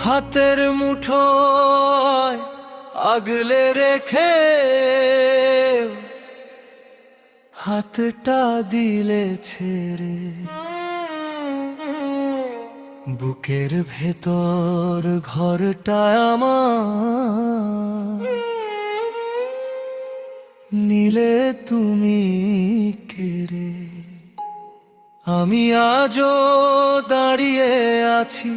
হাতের মুঠোয় আগলে রেখে হাতটা দিলে ছেড়ে, বুকের ভেতর ঘরটা আমার নিলে তুমি কেড়ে। আমি আজও দাঁড়িয়ে আছি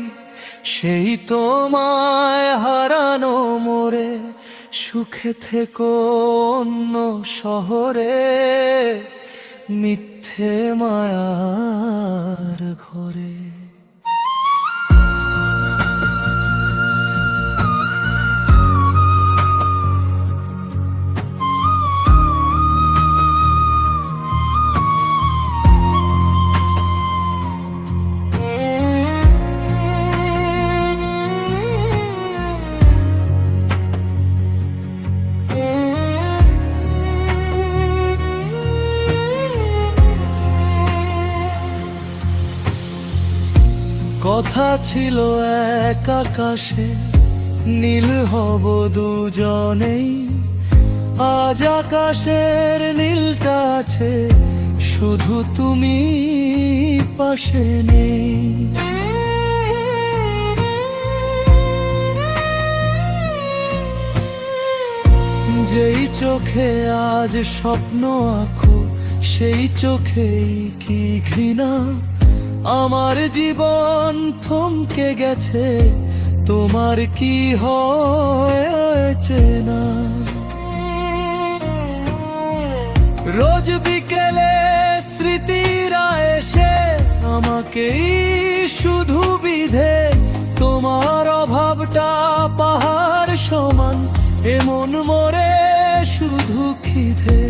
সেই তোমায় হারানো মোরে, সুখে থেকো অন্য শহরে, মিথ্যে মায়ার ঘরে। কথা ছিল এক আকাশে নীল হব দুজনেই, আজ আকাশের নীলটা আছে শুধু তুমি পাশে নেই। যেই চোখে আজ স্বপ্ন আঁকো সেই চোখেই কি ঘৃণা, আমার জীবন থমকে গেছে তোমার কি হয়েছে না। রোজ বিকেলে স্মৃতিরা এসে আমাকেই শুধু বিধে, তোমার অভাবটা পাহাড় সমান এমন মোরে শুধু খিদে।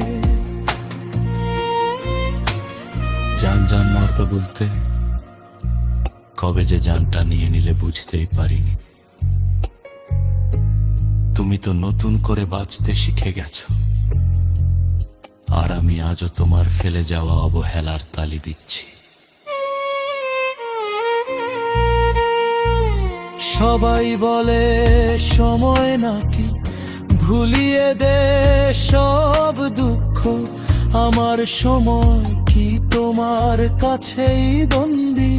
জান জান মরতে বলতে কবে যে জানটা নিয়ে নিলে বুঝতেই পারিনি। তুমি তো নতুন করে বাঁচতে শিখে গেছো, আর আমি আজও তোমার ফেলে যাওয়া অবহেলার তালি দিচ্ছি। সবাই বলে সময় নাকি ভুলিয়ে দে সব দুঃখ, আমার সময় কি তোমার কাছেই বন্দি,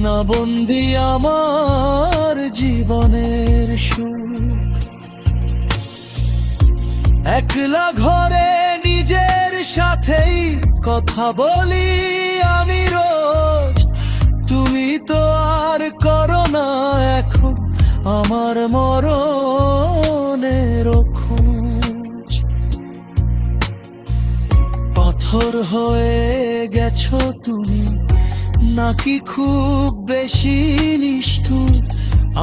না বন্দি আমার জীবনের সুখ। একলা ঘরে নিজের সাথেই কথা বলি আমি রোজ, তুমি তো আর করো না এখন আমার মরণের খোঁজ। পাথর হয়ে গেছো তুমি নাকি খুব বেশি নিষ্ঠুর,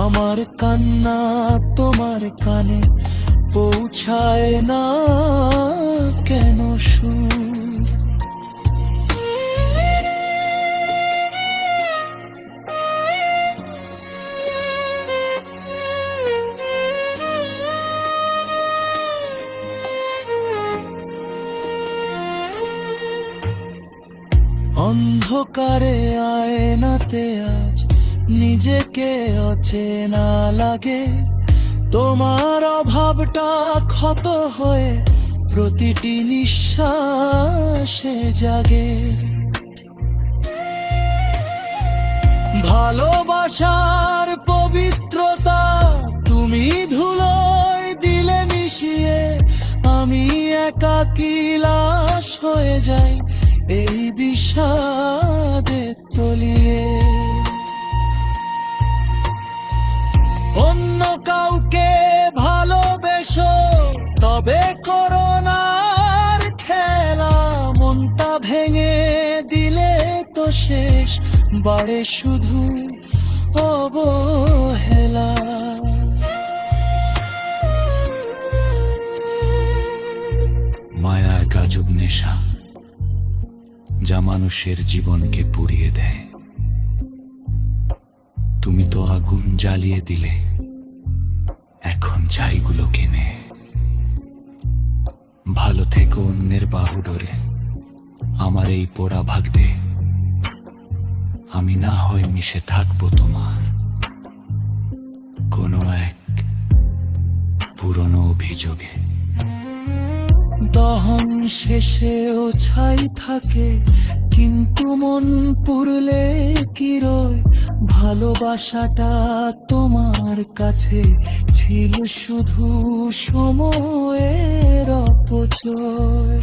আমার কান্না তোমার কানে পৌঁছায় না কেন সুর। অন্ধকারে আয়নাতে আজ নিজেকে অচেনা লাগে, তোমার অভাবটা ক্ষত হয়ে প্রতিটি নিঃশ্বাসে জাগে। ভালোবাসার পবিত্রতা তুমি ধুলোয় দিলে মিশিয়ে, আমি একাকী লাশ হয়ে যাই এই বিষাদের তলিয়ে। অন্য কাউকে ভালোবেসো তবে করোনার খেলা, মনটা ভেঙে দিলে তো শেষ বাড়ে শুধু অবহেলা। মায়া এক আজব নেশা যা মানুষের জীবনকে পুড়িয়ে দেয়। তুমি তো আগুন জ্বালিয়ে দিলে, এখন ছাইগুলো কেনে। ভালো থেকো অন্যের বাহুডোরে, আমার এই পোড়া ভাগ্যে আমি না হয় মিশে থাকবো তোমার। পুরনো অভিযোগে। দহন শেষেও ছাই থাকে, কিন্তু মন পুরলে কি রয়? ভালোবাসাটা তোমার কাছে ছিল শুধু সময়ের অপচয়।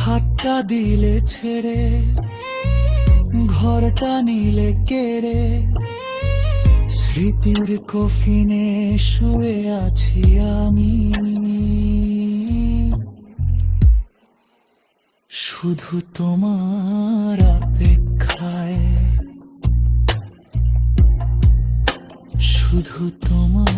হাতটা দিলে ছেড়ে, ঘরটা নিলে কেড়ে, স্মৃতির কফিনে শুয়ে আছি আমি, শুধু তোমার অপেক্ষায়, শুধু তোমার